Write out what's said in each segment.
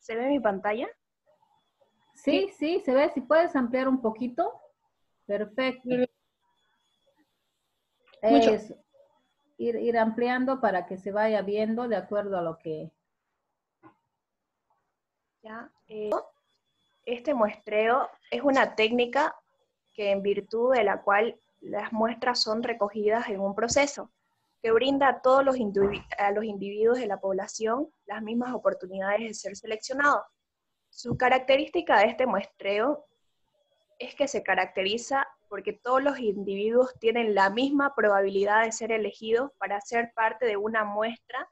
¿Se ve mi pantalla? Sí, sí, se ve. Si puedes ampliar un poquito. Perfecto. Mucho. Eso. Ir ampliando para que se vaya viendo de acuerdo a lo que... ¿Ya? Este muestreo es una técnica que en virtud de la cual las muestras son recogidas en un proceso que brinda a todos los individuos de la población las mismas oportunidades de ser seleccionados. Su característica de este muestreo es que se caracteriza porque todos los individuos tienen la misma probabilidad de ser elegidos para ser parte de una muestra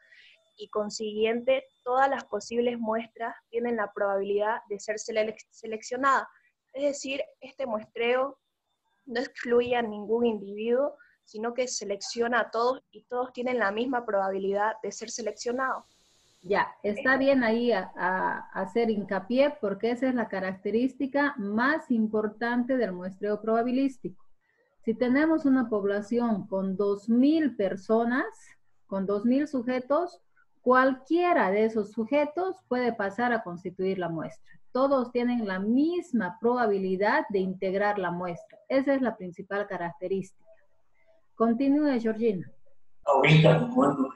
y consiguiente todas las posibles muestras tienen la probabilidad de ser seleccionadas. Es decir, este muestreo no excluye a ningún individuo, sino que selecciona a todos y todos tienen la misma probabilidad de ser seleccionados. Ya, está bien ahí a hacer hincapié porque esa es la característica más importante del muestreo probabilístico. Si tenemos una población con 2.000 personas, con 2.000 sujetos, cualquiera de esos sujetos puede pasar a constituir la muestra. Todos tienen la misma probabilidad de integrar la muestra. Esa es la principal característica. Continúe, Georgina. Ahorita recuerdo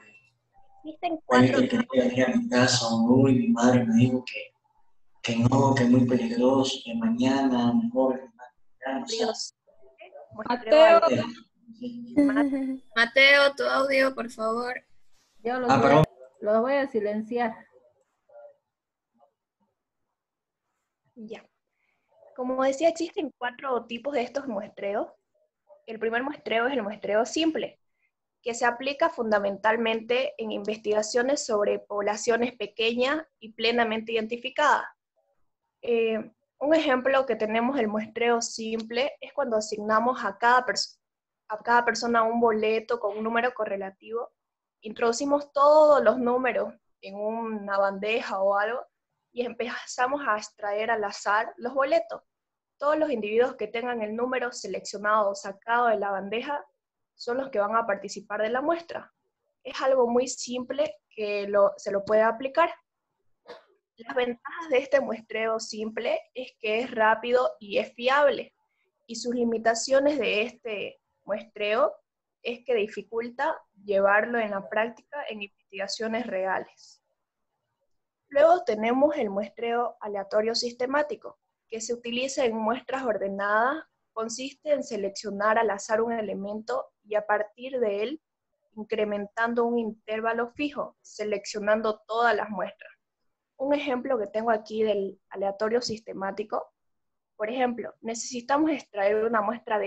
Existen que cuatro quería venir a mi casa y mi madre me dijo que no, que es muy peligroso, que mañana mejor. tipos de muestreo Mateo, aleatorio. Mateo, tu audio, por favor. Yo Perdón. los voy a silenciar. Ya. Como decía, existen cuatro tipos de estos muestreos. El primer muestreo es el muestreo simple, que se aplica fundamentalmente en investigaciones sobre poblaciones pequeñas y plenamente identificadas. Un ejemplo que tenemos del muestreo simple es cuando asignamos a cada persona un boleto con un número correlativo, introducimos todos los números en una bandeja o algo y empezamos a extraer al azar los boletos. Todos los individuos que tengan el número seleccionado o sacado de la bandeja son los que van a participar de la muestra. Es algo muy simple que se lo puede aplicar. Las ventajas de este muestreo simple es que es rápido y es fiable, y sus limitaciones de este muestreo es que dificulta llevarlo en la práctica en investigaciones reales. Luego tenemos el muestreo aleatorio sistemático, que se utiliza en muestras ordenadas, consiste en seleccionar al azar un elemento y a partir de él incrementando un intervalo fijo, seleccionando todas las muestras. Un ejemplo que tengo aquí del aleatorio sistemático, por ejemplo, necesitamos extraer una muestra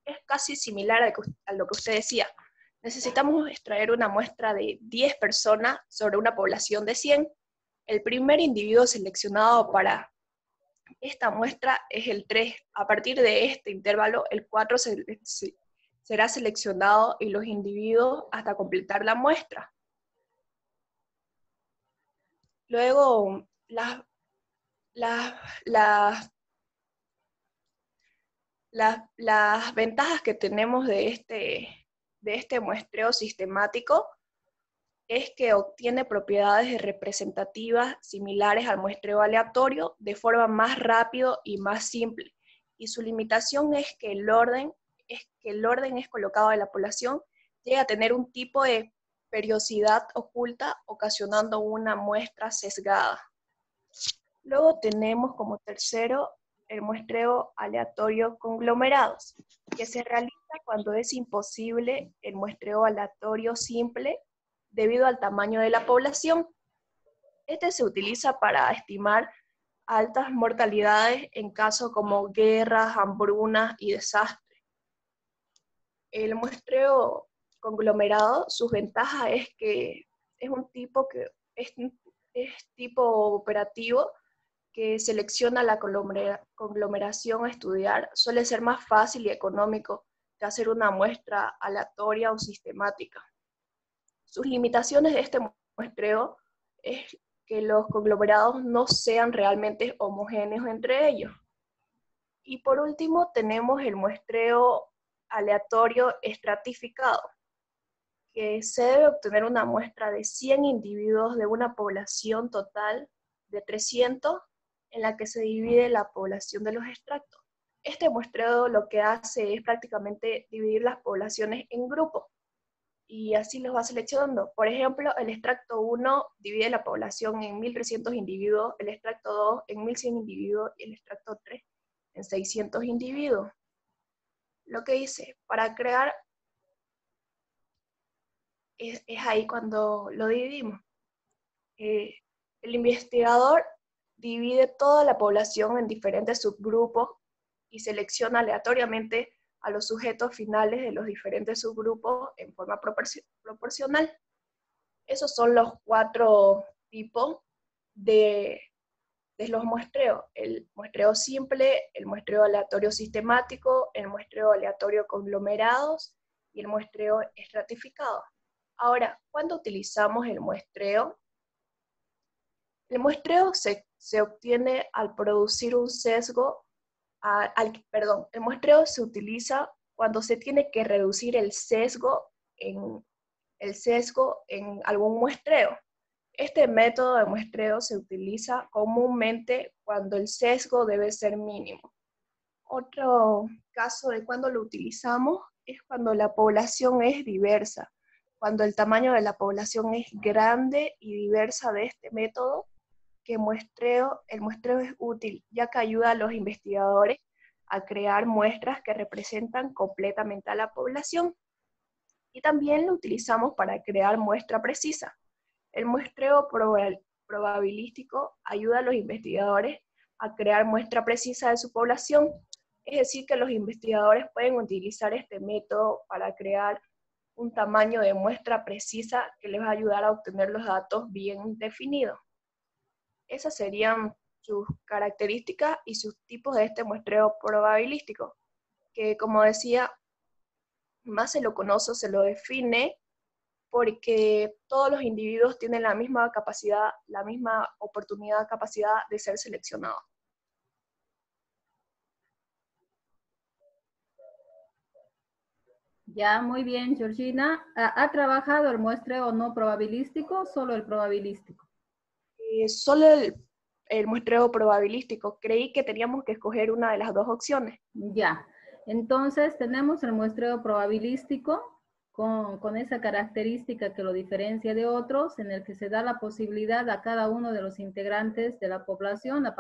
es casi similar a lo que usted decía, necesitamos extraer una muestra de 10 personas sobre una población de 100. El primer individuo seleccionado para esta muestra es el 3. A partir de este intervalo, el 4 será seleccionado y los individuos hasta completar la muestra. Luego, las ventajas que tenemos de este muestreo sistemático es que obtiene propiedades representativas similares al muestreo aleatorio de forma más rápido y más simple. Y su limitación es que el orden es colocado en la población llega a tener un tipo de periodicidad oculta, ocasionando una muestra sesgada. Luego tenemos como tercero el muestreo aleatorio conglomerados, que se realiza cuando es imposible el muestreo aleatorio simple debido al tamaño de la población. Este se utiliza para estimar altas mortalidades en casos como guerras, hambrunas y desastres. El muestreo conglomerado, sus ventajas es que es un tipo que es tipo operativo que selecciona la conglomeración a estudiar, suele ser más fácil y económico que hacer una muestra aleatoria o sistemática. Sus limitaciones de este muestreo es que los conglomerados no sean realmente homogéneos entre ellos. Y por último tenemos el muestreo aleatorio estratificado, que se debe obtener una muestra de 100 individuos de una población total de 300 en la que se divide la población de los extractos. Este muestreo lo que hace es prácticamente dividir las poblaciones en grupos y así los va seleccionando. Por ejemplo, el extracto 1 divide la población en 1.300 individuos, el extracto 2 en 1.100 individuos y el extracto 3 en 600 individuos. Lo que dice, para crear, es ahí cuando lo dividimos. El investigador divide toda la población en diferentes subgrupos y selecciona aleatoriamente a los sujetos finales de los diferentes subgrupos en forma proporcional. Esos son los 4 tipos de los muestreos: el muestreo simple, el muestreo aleatorio sistemático, el muestreo aleatorio conglomerados y el muestreo estratificado. Ahora, ¿cuándo utilizamos el muestreo? El muestreo se obtiene al producir un sesgo, el muestreo se utiliza cuando se tiene que reducir el sesgo en algún muestreo. Este método de muestreo se utiliza comúnmente cuando el sesgo debe ser mínimo. Otro caso de cuando lo utilizamos es cuando la población es diversa. Cuando el tamaño de la población es grande y diversa de este método, el muestreo es útil, ya que ayuda a los investigadores a crear muestras que representan completamente a la población. Y también lo utilizamos para crear muestra precisa. El muestreo probabilístico ayuda a los investigadores a crear muestra precisa de su población, es decir, que los investigadores pueden utilizar este método para crear un tamaño de muestra precisa que les va a ayudar a obtener los datos bien definidos. Esas serían sus características y sus tipos de este muestreo probabilístico, que como decía, más se lo conoce, se lo define, porque todos los individuos tienen la misma capacidad, la misma oportunidad, capacidad de ser seleccionados. Ya, muy bien, Georgina. ¿Ha trabajado el muestreo no probabilístico o solo el probabilístico? Solo el muestreo probabilístico. Creí que teníamos que escoger una de las dos opciones. Ya, entonces tenemos el muestreo probabilístico con esa característica que lo diferencia de otros, en el que se da la posibilidad a cada uno de los integrantes de la población a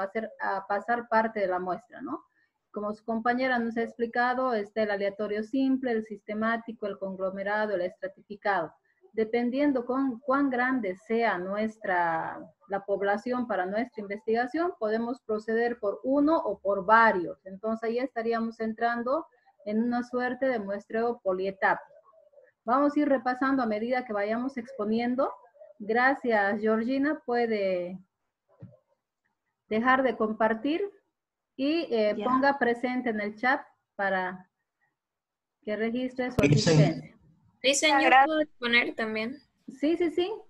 pasar parte de la muestra, ¿no? Como su compañera nos ha explicado, está el aleatorio simple, el sistemático, el conglomerado, el estratificado. Dependiendo cuán grande sea la población para nuestra investigación, podemos proceder por uno o por varios. Entonces ahí estaríamos entrando en una suerte de muestreo polietápico. Vamos a ir repasando a medida que vayamos exponiendo. Gracias, Georgina. Puede dejar de compartir y ponga presente en el chat para que registre su asistencia. Dicen, yo puedo exponer también. Sí.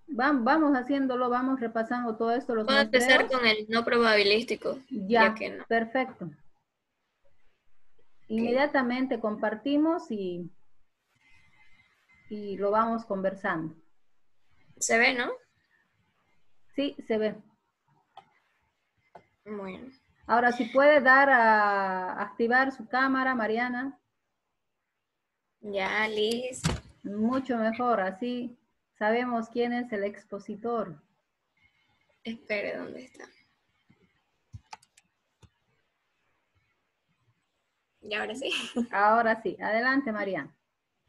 Vamos haciéndolo, vamos repasando todo esto. Puedo empezar con el no probabilístico. Ya que no. Perfecto. Inmediatamente compartimos y lo vamos conversando. ¿Se ve, no? Sí, se ve. Bueno. Ahora, si puede dar a activar su cámara, Mariana. Ya, Liz. Mucho mejor, así sabemos quién es el expositor. Espere, ¿dónde está? Y ahora sí. Ahora sí. Adelante, Mariana.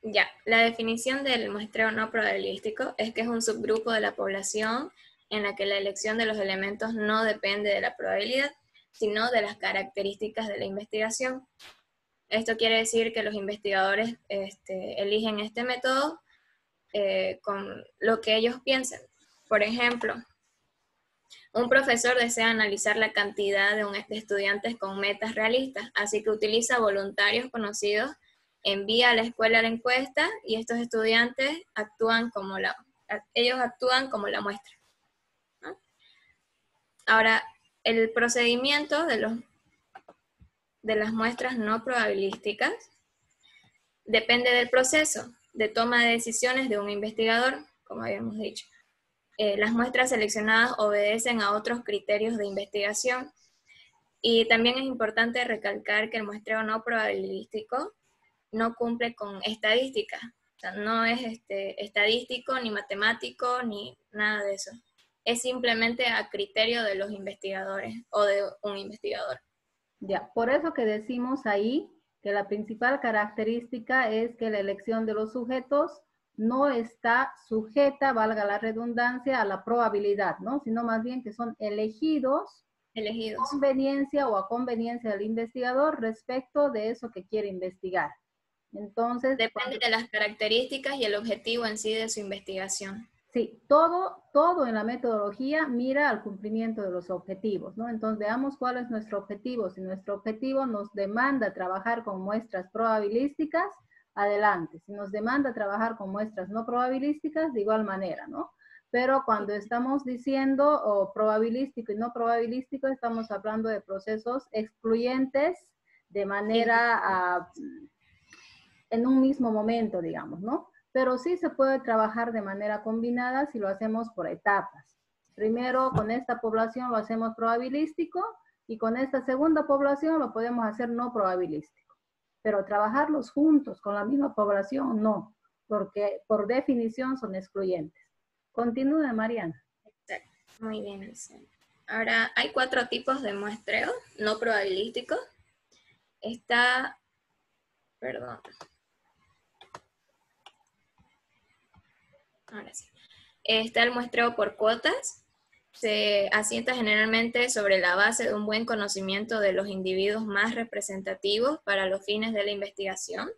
Ya, la definición del muestreo no probabilístico es que es un subgrupo de la población en la que la elección de los elementos no depende de la probabilidad, sino de las características de la investigación. Esto quiere decir que los investigadores eligen este método con lo que ellos piensen. Por ejemplo, un profesor desea analizar la cantidad de estudiantes con metas realistas, así que utiliza voluntarios conocidos, envía a la escuela la encuesta y estos estudiantes actúan como la muestra, ¿no? Ahora, el procedimiento de las muestras no probabilísticas depende del proceso de toma de decisiones de un investigador, como habíamos dicho. las muestras seleccionadas obedecen a otros criterios de investigación. Y también es importante recalcar que el muestreo no probabilístico no cumple con estadística. O sea, no es estadístico, ni matemático, ni nada de eso. Es simplemente a criterio de los investigadores o de un investigador. Ya, por eso que decimos ahí que la principal característica es que la elección de los sujetos no está sujeta, valga la redundancia, a la probabilidad, ¿no? Sino más bien que son elegidos Elegidos. conveniencia o a conveniencia del investigador respecto de eso que quiere investigar. Entonces, depende de las características y el objetivo en sí de su investigación. Sí, todo en la metodología mira al cumplimiento de los objetivos, ¿no? Entonces veamos cuál es nuestro objetivo. Si nuestro objetivo nos demanda trabajar con muestras probabilísticas, adelante. Si nos demanda trabajar con muestras no probabilísticas, de igual manera, ¿no? Pero cuando estamos diciendo probabilístico y no probabilístico, estamos hablando de procesos excluyentes de manera en un mismo momento, digamos, ¿no? Pero sí se puede trabajar de manera combinada si lo hacemos por etapas. Primero, con esta población lo hacemos probabilístico y con esta segunda población lo podemos hacer no probabilístico. Pero trabajarlos juntos con la misma población, no, porque por definición son excluyentes. Continúe, Mariana. Exacto. Muy bien, Alicia. Ahora, hay 4 tipos de muestreo no probabilístico. Ahora sí. Está el muestreo por cuotas. Se asienta generalmente sobre la base de un buen conocimiento de los individuos más representativos para los fines de la investigación.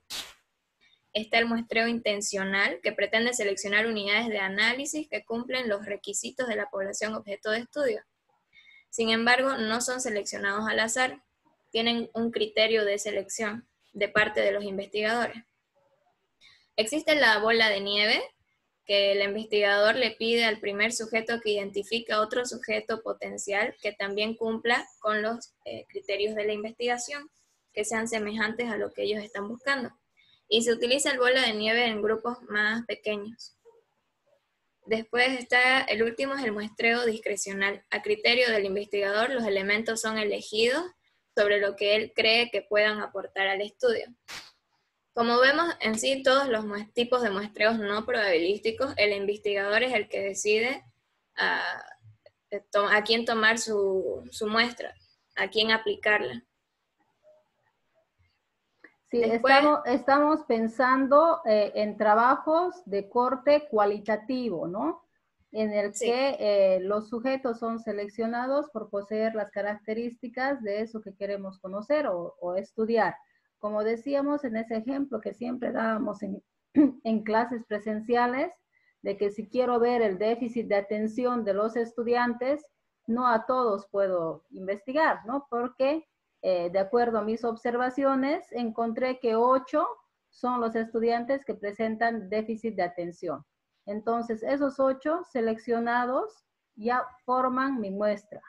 Está el muestreo intencional, que pretende seleccionar unidades de análisis que cumplen los requisitos de la población objeto de estudio. Sin embargo, no son seleccionados al azar, tienen un criterio de selección de parte de los investigadores. Existe la bola de nieve, que el investigador le pide al primer sujeto que identifique a otro sujeto potencial que también cumpla con los criterios de la investigación, que sean semejantes a lo que ellos están buscando. Y se utiliza el bola de nieve en grupos más pequeños. Después está el último, es el muestreo discrecional. A criterio del investigador, los elementos son elegidos sobre lo que él cree que puedan aportar al estudio. Como vemos en sí todos los tipos de muestreos no probabilísticos, el investigador es el que decide a quién tomar su muestra, a quién aplicarla. Sí, Después, estamos pensando en trabajos de corte cualitativo, ¿no? En el sí, que los sujetos son seleccionados por poseer las características de eso que queremos conocer o estudiar. Como decíamos en ese ejemplo que siempre dábamos en clases presenciales, de que si quiero ver el déficit de atención de los estudiantes, no a todos puedo investigar, ¿no? Porque de acuerdo a mis observaciones, encontré que 8 son los estudiantes que presentan déficit de atención. Entonces, esos 8 seleccionados ya forman mi muestra.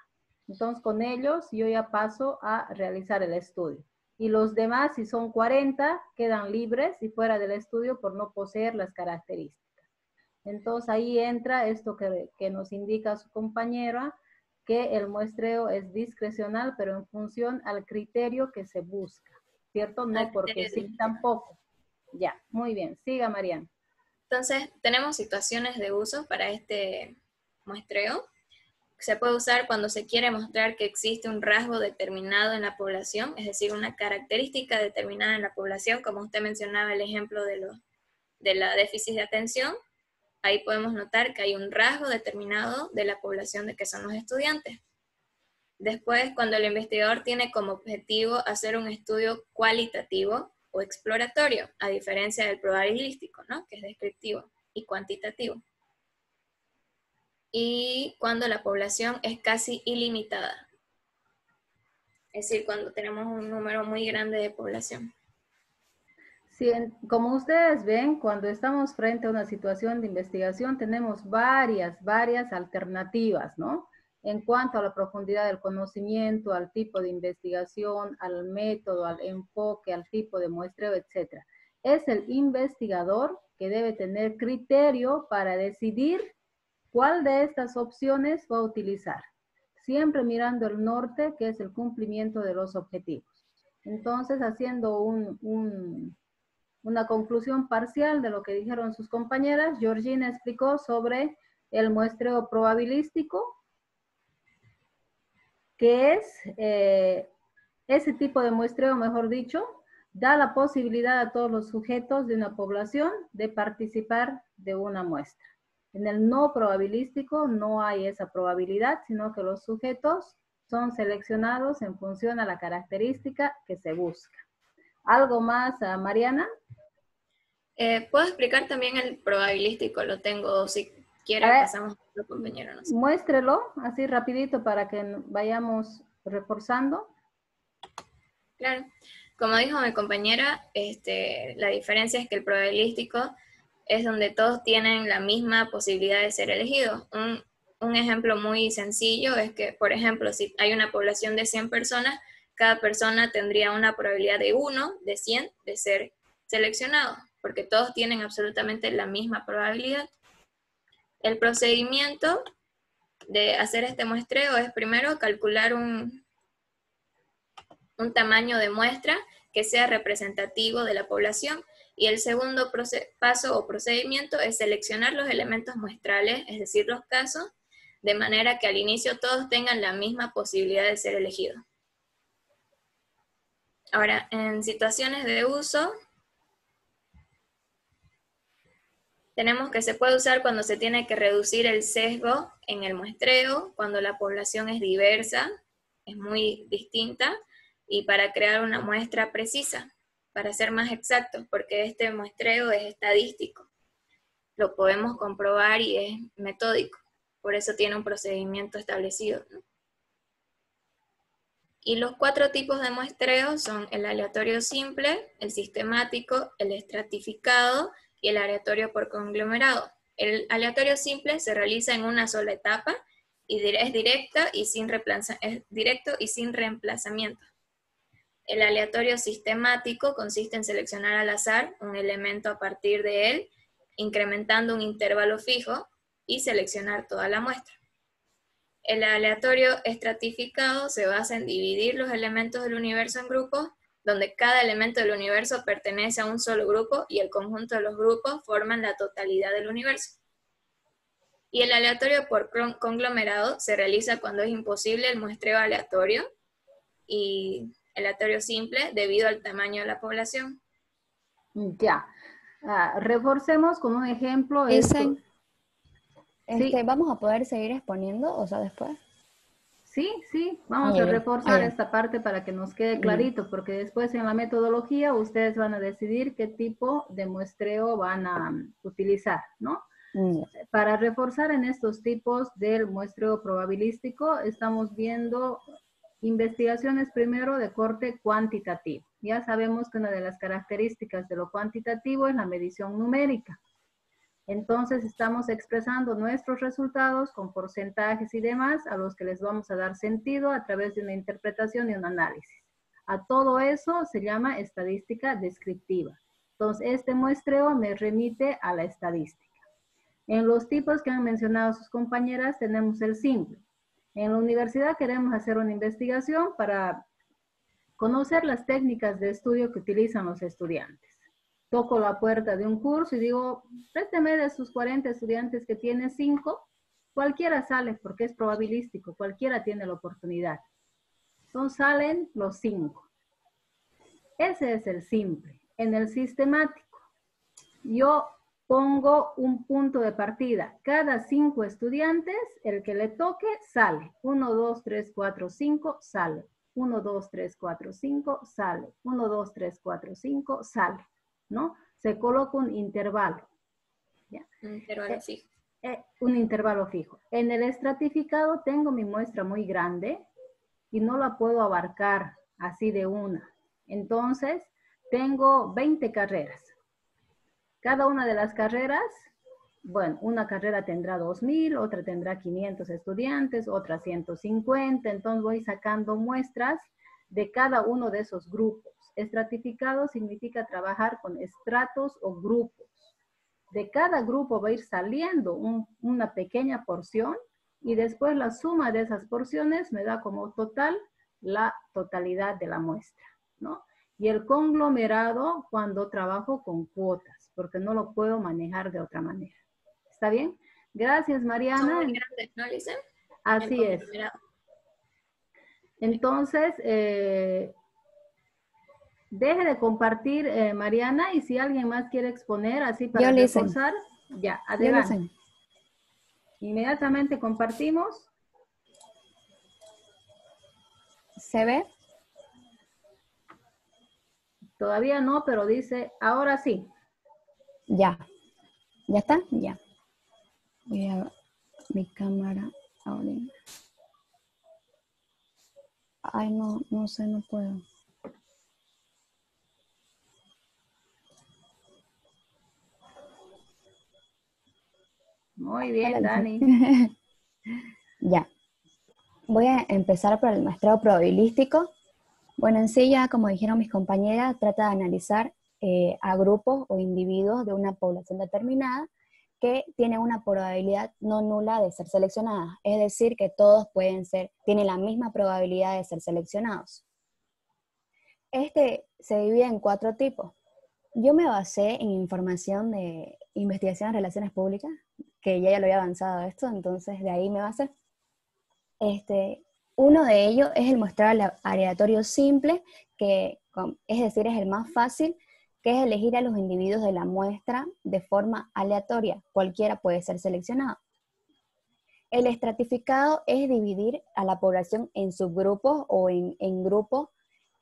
Entonces, con ellos yo ya paso a realizar el estudio. Y los demás, si son 40, quedan libres y fuera del estudio por no poseer las características. Entonces, ahí entra esto que nos indica su compañera, que el muestreo es discrecional, pero en función al criterio que se busca, ¿cierto? No porque sí, tampoco. Ya, muy bien. Siga, Mariana. Entonces, tenemos situaciones de uso para este muestreo. Se puede usar cuando se quiere mostrar que existe un rasgo determinado en la población, es decir, una característica determinada en la población, como usted mencionaba el ejemplo de la déficit de atención. Ahí podemos notar que hay un rasgo determinado de la población de que son los estudiantes. Después, cuando el investigador tiene como objetivo hacer un estudio cualitativo o exploratorio, a diferencia del probabilístico, ¿no? Que es descriptivo y cuantitativo. Y cuando la población es casi ilimitada. Es decir, cuando tenemos un número muy grande de población. Sí, como ustedes ven, cuando estamos frente a una situación de investigación, tenemos varias alternativas, ¿no? En cuanto a la profundidad del conocimiento, al tipo de investigación, al método, al enfoque, al tipo de muestreo, etc. Es el investigador que debe tener criterio para decidir ¿Cuál de estas opciones va a utilizar? Siempre mirando el norte, que es el cumplimiento de los objetivos. Entonces, haciendo una conclusión parcial de lo que dijeron sus compañeras, Georgina explicó sobre el muestreo probabilístico, que es ese tipo de muestreo, mejor dicho, da la posibilidad a todos los sujetos de una población de participar de una muestra. En el no probabilístico no hay esa probabilidad, sino que los sujetos son seleccionados en función a la característica que se busca. ¿Algo más, Mariana? ¿Puedo explicar también el probabilístico? Lo tengo, si quiere pasamos a otro compañero. No sé. Muéstrelo así rapidito para que vayamos reforzando. Claro. Como dijo mi compañera, la diferencia es que el probabilístico es donde todos tienen la misma posibilidad de ser elegidos. Un ejemplo muy sencillo es que, por ejemplo, si hay una población de 100 personas, cada persona tendría una probabilidad de 1 de 100 de ser seleccionado, porque todos tienen absolutamente la misma probabilidad. El procedimiento de hacer este muestreo es primero calcular un tamaño de muestra que sea representativo de la población, y el segundo paso o procedimiento es seleccionar los elementos muestrales, es decir, los casos, de manera que al inicio todos tengan la misma posibilidad de ser elegidos. Ahora, en situaciones de uso, tenemos que se puede usar cuando se tiene que reducir el sesgo en el muestreo, cuando la población es diversa, es muy distinta, y para crear una muestra precisa, para ser más exactos, porque este muestreo es estadístico. Lo podemos comprobar y es metódico, por eso tiene un procedimiento establecido, ¿no? Y los 4 tipos de muestreo son el aleatorio simple, el sistemático, el estratificado y el aleatorio por conglomerado. El aleatorio simple se realiza en una sola etapa y es directo y sin reemplazamiento. El aleatorio sistemático consiste en seleccionar al azar un elemento a partir de él, incrementando un intervalo fijo y seleccionar toda la muestra. El aleatorio estratificado se basa en dividir los elementos del universo en grupos, donde cada elemento del universo pertenece a un solo grupo y el conjunto de los grupos forman la totalidad del universo. Y el aleatorio por conglomerado se realiza cuando es imposible el muestreo aleatorio y aleatorio simple debido al tamaño de la población. Ya. Reforcemos con un ejemplo. Dicen, Sí. ¿vamos a poder seguir exponiendo, o sea, después? Sí, vamos a reforzar esta parte para que nos quede clarito, porque después en la metodología ustedes van a decidir qué tipo de muestreo van a utilizar, ¿no? Para reforzar en estos tipos del muestreo probabilístico, estamos viendo investigaciones primero de corte cuantitativo. Ya sabemos que una de las características de lo cuantitativo es la medición numérica. Entonces estamos expresando nuestros resultados con porcentajes y demás a los que les vamos a dar sentido a través de una interpretación y un análisis. A todo eso se llama estadística descriptiva. Entonces este muestreo me remite a la estadística. En los tipos que han mencionado sus compañeras tenemos el simple. En la universidad queremos hacer una investigación para conocer las técnicas de estudio que utilizan los estudiantes. Toco la puerta de un curso y digo, présteme de sus 40 estudiantes que tiene 5, cualquiera sale porque es probabilístico, cualquiera tiene la oportunidad. Entonces salen los 5. Ese es el simple. En el sistemático, yo pongo un punto de partida. Cada 5 estudiantes, el que le toque, sale. 1, 2, 3, 4, 5, sale. 1, 2, 3, 4, 5, sale. 1, 2, 3, 4, 5, sale. ¿No? Se coloca un intervalo. ¿Ya? Un intervalo fijo. Un intervalo fijo. En el estratificado tengo mi muestra muy grande y no la puedo abarcar así de una. Entonces, tengo 20 carreras. Cada una de las carreras, bueno, una carrera tendrá 2,000, otra tendrá 500 estudiantes, otra 150, entonces voy sacando muestras de cada uno de esos grupos. Estratificado significa trabajar con estratos o grupos de cada grupo va a ir saliendo una pequeña porción y después la suma de esas porciones me da como total la totalidad de la muestra, ¿no? Y el conglomerado cuando trabajo con cuotas, porque no lo puedo manejar de otra manera. ¿Está bien? Gracias, Mariana. Son muy grandes, ¿no, Lisa? Así es. Entonces, deje de compartir, Mariana, y si alguien más quiere exponer, así para reforzar, ya, adelante. Inmediatamente compartimos. ¿Se ve? Todavía no, pero dice, ahora sí. Ya. ¿Ya está? Ya. Voy a mi cámara ahora. Ay, no sé, no puedo. Muy bien, Dani. Ya. Voy a empezar por el muestreo probabilístico. Bueno, en sí ya, como dijeron mis compañeras, trata de analizar a grupos o individuos de una población determinada que tienen una probabilidad no nula de ser seleccionadas. Es decir, que todos tienen la misma probabilidad de ser seleccionados. Este se divide en 4 tipos. Yo me basé en información de investigación en relaciones públicas, que ya lo había avanzado esto, entonces de ahí me basé. Uno de ellos es el muestreo aleatorio simple, que es decir, es el más fácil, que es elegir a los individuos de la muestra de forma aleatoria. Cualquiera puede ser seleccionado. El estratificado es dividir a la población en subgrupos o en grupos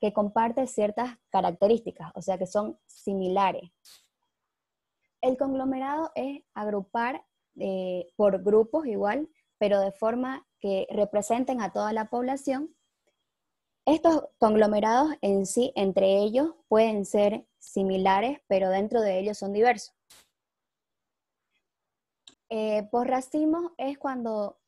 que comparten ciertas características, o sea que son similares. El conglomerado es agrupar por grupos igual, pero de forma que representen a toda la población. Estos conglomerados en sí, entre ellos, pueden ser similares, pero dentro de ellos son diversos. Por racimos es cuando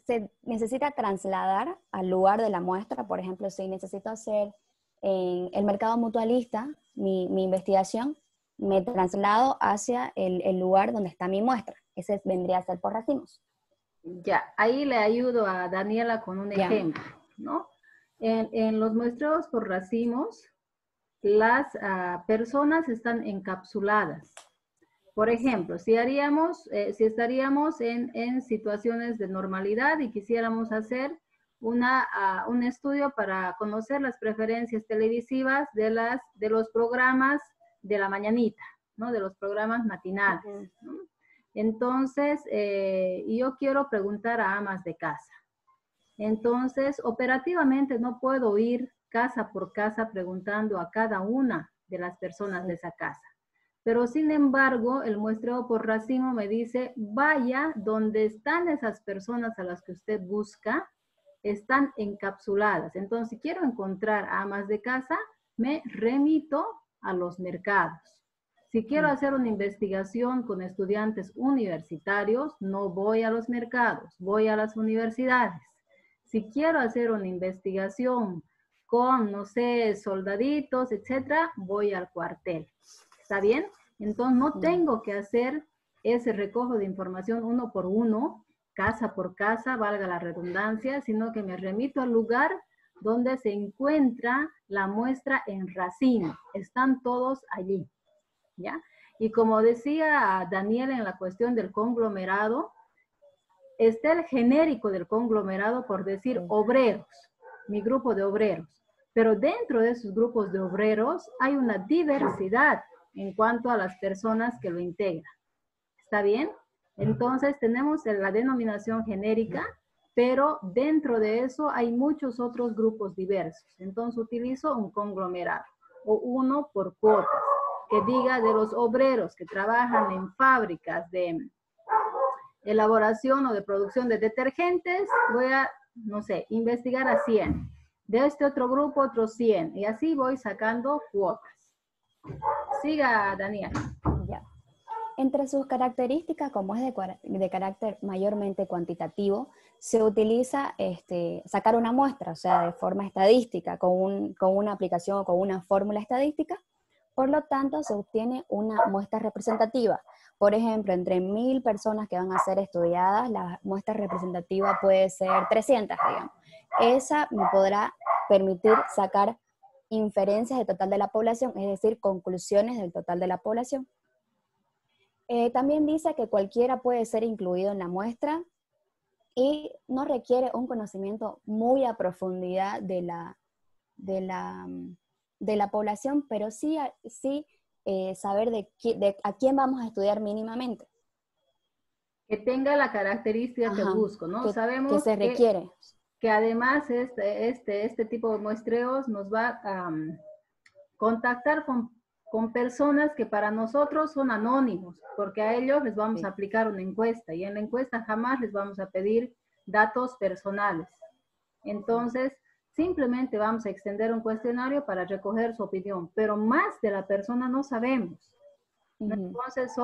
se necesita trasladar al lugar de la muestra. Por ejemplo, si necesito hacer en el mercado mutualista mi investigación, me traslado hacia el lugar donde está mi muestra. Ese vendría a ser por racimos. Ya, ahí le ayudo a Daniela con un ejemplo, ¿no? En los muestreos por racimos, las personas están encapsuladas. Por ejemplo, si estaríamos en situaciones de normalidad y quisiéramos hacer un estudio para conocer las preferencias televisivas de los programas de la mañanita, ¿no? De los programas matinales, ¿no? Entonces, yo quiero preguntar a amas de casa. Entonces, operativamente no puedo ir casa por casa preguntando a cada una de las personas de esa casa. Pero sin embargo, el muestreo por racimo me dice, vaya donde están esas personas a las que usted busca, están encapsuladas. Entonces, si quiero encontrar a amas de casa, me remito a los mercados. Si quiero hacer una investigación con estudiantes universitarios, no voy a los mercados, voy a las universidades. Si quiero hacer una investigación con, no sé, soldaditos, etcétera, voy al cuartel. ¿Está bien? Entonces no tengo que hacer ese recojo de información uno por uno, casa por casa, valga la redundancia, sino que me remito al lugar donde se encuentra la muestra en racimo. Están todos allí, ¿ya? Y como decía Daniel en la cuestión del conglomerado, está el genérico del conglomerado, por decir obreros, mi grupo de obreros. Pero dentro de esos grupos de obreros hay una diversidad en cuanto a las personas que lo integran. ¿Está bien? Entonces tenemos la denominación genérica, pero dentro de eso hay muchos otros grupos diversos. Entonces utilizo un conglomerado o uno por cuotas, que diga de los obreros que trabajan en fábricas de elaboración o de producción de detergentes, voy a, no sé, investigar a 100. De este otro grupo, otros 100. Y así voy sacando cuotas. Siga, Daniel. Ya. Entre sus características, como es de carácter mayormente cuantitativo, se utiliza sacar una muestra, o sea, de forma estadística, con una aplicación o con una fórmula estadística, Por lo tanto, se obtiene una muestra representativa. Por ejemplo, entre 1000 personas que van a ser estudiadas, la muestra representativa puede ser 300, digamos. Esa me podrá permitir sacar inferencias del total de la población, es decir, conclusiones del total de la población. También dice que cualquiera puede ser incluido en la muestra y no requiere un conocimiento muy a profundidad de la población, pero sí saber a quién vamos a estudiar mínimamente. Que tenga la característica que busco, ¿no? Sabemos que se requiere. Que además este tipo de muestreos nos va a contactar con personas que para nosotros son anónimos, porque a ellos les vamos a aplicar una encuesta y en la encuesta jamás les vamos a pedir datos personales. Entonces, simplemente vamos a extender un cuestionario para recoger su opinión, pero más de la persona no sabemos. Entonces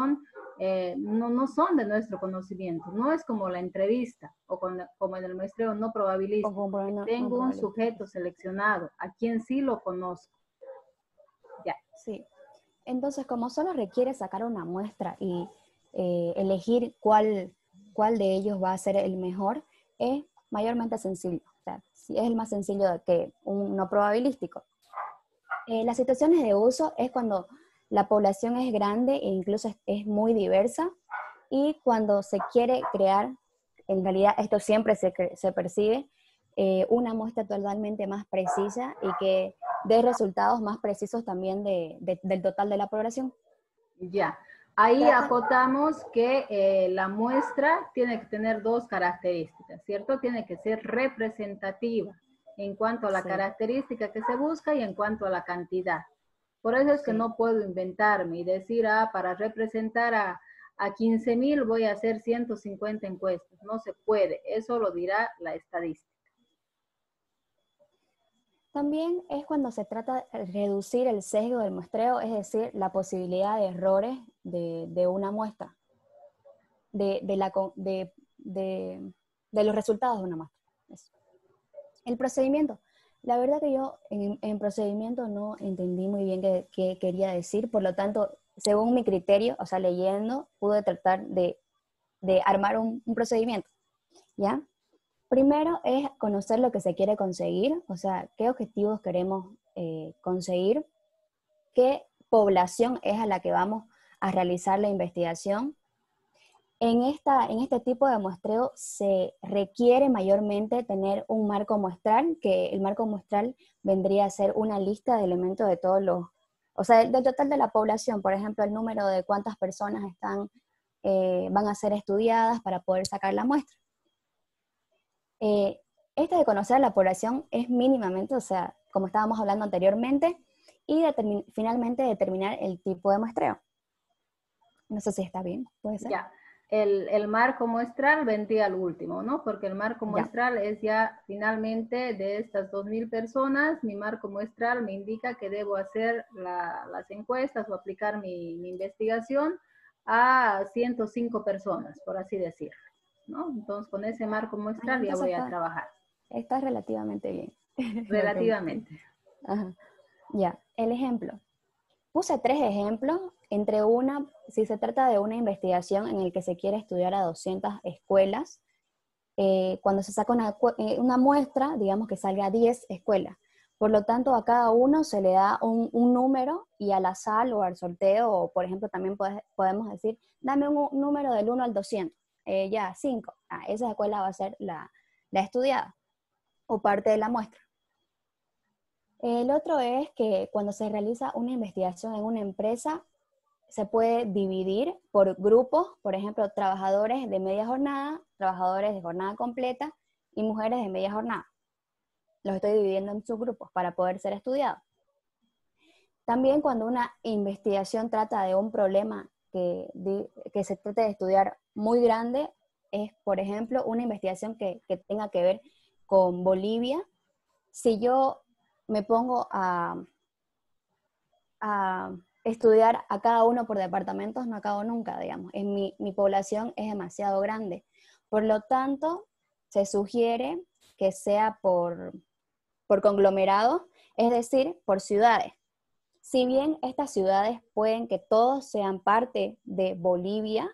no son de nuestro conocimiento, no es como la entrevista o como en el muestreo no probabilístico. Tengo un sujeto seleccionado a quien sí lo conozco. Ya. Sí. Entonces, como solo requiere sacar una muestra y elegir cuál de ellos va a ser el mejor, es mayormente sencillo. O sea, es el más sencillo que un no probabilístico. Las situaciones de uso es cuando la población es grande e incluso es muy diversa, y cuando se quiere crear, en realidad esto siempre se percibe, una muestra totalmente más precisa y que dé resultados más precisos también del total de la población. Ya, ahí acotamos que la muestra tiene que tener dos características, ¿cierto? Tiene que ser representativa en cuanto a la característica que se busca y en cuanto a la cantidad. Por eso es que no puedo inventarme y decir, para representar a 15,000 voy a hacer 150 encuestas. No se puede, eso lo dirá la estadística. También es cuando se trata de reducir el sesgo del muestreo, es decir, la posibilidad de errores de una muestra, de los resultados de una muestra. Eso. El procedimiento. La verdad que yo en procedimiento no entendí muy bien qué quería decir, por lo tanto, según mi criterio, o sea, leyendo, pude tratar de armar un procedimiento, ¿ya? Primero es conocer lo que se quiere conseguir, o sea, qué objetivos queremos conseguir, qué población es a la que vamos a realizar la investigación. En este tipo de muestreo se requiere mayormente tener un marco muestral, que el marco muestral vendría a ser una lista de elementos de todos o sea, del total de la población, por ejemplo, el número de cuántas personas van a ser estudiadas para poder sacar la muestra. Este de conocer a la población es mínimamente, o sea, como estábamos hablando anteriormente, y finalmente determinar el tipo de muestreo. No sé si está bien, ¿puede ser? Ya. El marco muestral vendría al último, ¿no? Porque el marco muestral es ya finalmente de estas 2,000 personas, mi marco muestral me indica que debo hacer las encuestas o aplicar mi investigación a 105 personas, por así decirlo, ¿no? Entonces, con ese marco muestral ya voy a trabajar. Está relativamente bien. Relativamente. Ajá. Ya, el ejemplo. Puse 3 ejemplos, si se trata de una investigación en la que se quiere estudiar a 200 escuelas, cuando se saca una muestra, digamos que salga a 10 escuelas. Por lo tanto, a cada uno se le da un número y al azar o al sorteo, o por ejemplo también podemos decir, dame un número del 1 al 200, ya, 5. Esa escuela va a ser la estudiada o parte de la muestra. El otro es que cuando se realiza una investigación en una empresa, se puede dividir por grupos, por ejemplo, trabajadores de media jornada, trabajadores de jornada completa y mujeres de media jornada. Los estoy dividiendo en subgrupos para poder ser estudiados. También cuando una investigación trata de un problema que se trate de estudiar muy grande, es, por ejemplo, una investigación que tenga que ver con Bolivia. Si yo me pongo a estudiar a cada uno por departamentos, no acabo nunca, digamos. Mi población es demasiado grande. Por lo tanto, se sugiere que sea por conglomerados, es decir, por ciudades. Si bien estas ciudades pueden que todos sean parte de Bolivia,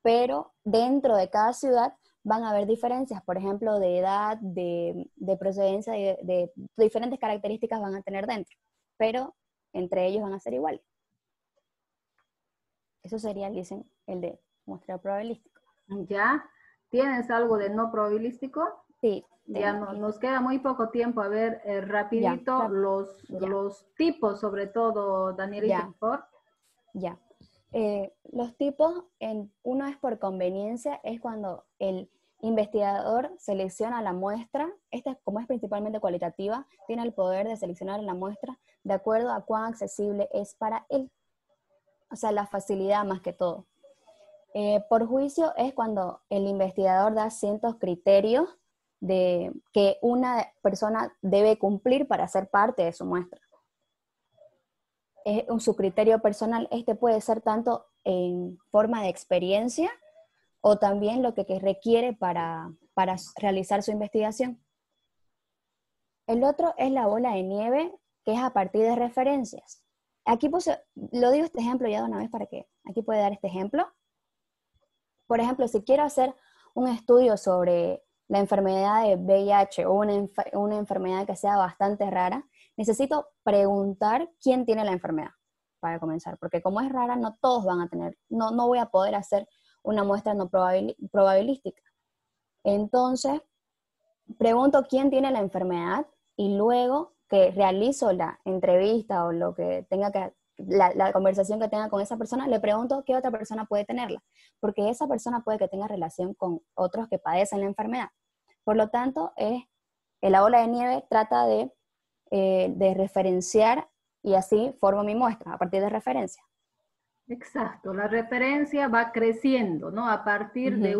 pero dentro de cada ciudad van a haber diferencias, por ejemplo, de edad, de procedencia, de diferentes características van a tener dentro, pero entre ellos van a ser iguales. Eso sería, dicen, el de muestreo probabilístico. ¿Ya? ¿Tienes algo de no probabilístico? Sí. Ya nos queda muy poco tiempo. A ver, rapidito, los tipos, sobre todo, Danielita, por favor. Ya. Los tipos, uno es por conveniencia, es cuando el investigador selecciona la muestra. Esta, como es principalmente cualitativa, tiene el poder de seleccionar la muestra de acuerdo a cuán accesible es para él. O sea, la facilidad más que todo. Por juicio es cuando el investigador da ciertos criterios de que una persona debe cumplir para ser parte de su muestra. Su criterio personal, este puede ser tanto en forma de experiencia o también lo que requiere para realizar su investigación. El otro es la bola de nieve, que es a partir de referencias. Aquí lo digo este ejemplo ya de una vez para que aquí puede dar este ejemplo. Por ejemplo, si quiero hacer un estudio sobre la enfermedad de VIH o una enfermedad que sea bastante rara, necesito preguntar quién tiene la enfermedad para comenzar, porque como es rara, no todos van a tener, no voy a poder hacer una muestra no probabilística. Entonces, pregunto quién tiene la enfermedad y luego que realizo la entrevista o lo que tenga que, la conversación que tenga con esa persona, le pregunto qué otra persona puede tenerla, porque esa persona puede que tenga relación con otros que padecen la enfermedad. Por lo tanto, la bola de nieve trata de referenciar y así formo mi muestra a partir de referencia. Exacto, la referencia va creciendo, ¿no? A partir de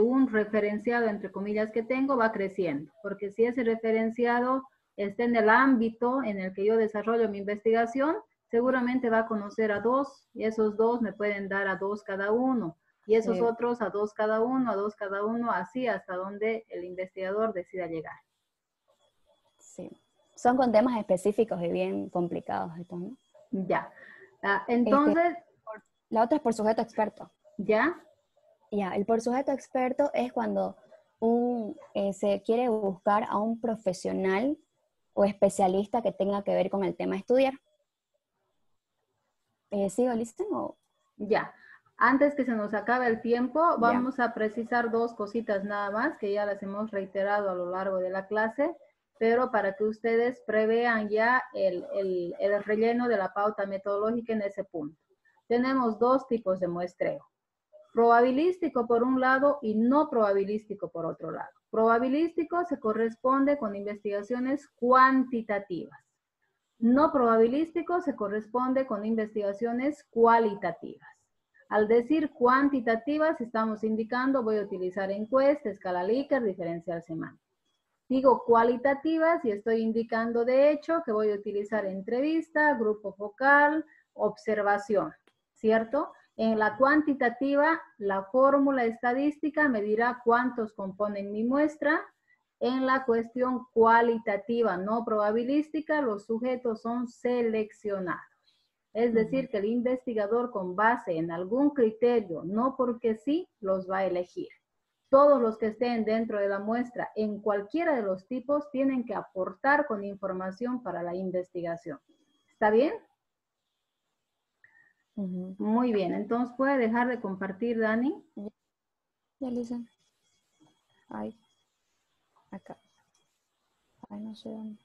un referenciado, entre comillas, que tengo, va creciendo. Porque si ese referenciado está en el ámbito en el que yo desarrollo mi investigación, seguramente va a conocer a dos, y esos dos me pueden dar a dos cada uno, y esos otros a dos cada uno, así hasta donde el investigador decida llegar. Sí, son con temas específicos y bien complicados estos, ¿no? Ya. Entonces... la otra es por sujeto experto. ¿Ya? Ya, el por sujeto experto es cuando se quiere buscar a un profesional o especialista que tenga que ver con el tema a estudiar. ¿Sigo listo? ¿O? Ya. Antes que se nos acabe el tiempo, vamos a precisar dos cositas nada más, que ya las hemos reiterado a lo largo de la clase, pero para que ustedes prevean ya el relleno de la pauta metodológica en ese punto. Tenemos dos tipos de muestreo. Probabilístico por un lado y no probabilístico por otro lado. Probabilístico se corresponde con investigaciones cuantitativas. No probabilístico se corresponde con investigaciones cualitativas. Al decir cuantitativas, estamos indicando, voy a utilizar encuesta, escala Likert, diferencial semántico. Digo cualitativas y estoy indicando de hecho que voy a utilizar entrevista, grupo focal, observación, ¿cierto? En la cuantitativa, la fórmula estadística me dirá cuántos componen mi muestra. En la cuestión cualitativa, no probabilística, los sujetos son seleccionados. Es decir, que el investigador con base en algún criterio, no porque sí, los va a elegir. Todos los que estén dentro de la muestra, en cualquiera de los tipos, tienen que aportar con información para la investigación. ¿Está bien? Muy bien. Entonces, ¿puede dejar de compartir, Dani? Ya, Lisa. Ay. Acá. Ay, no sé dónde.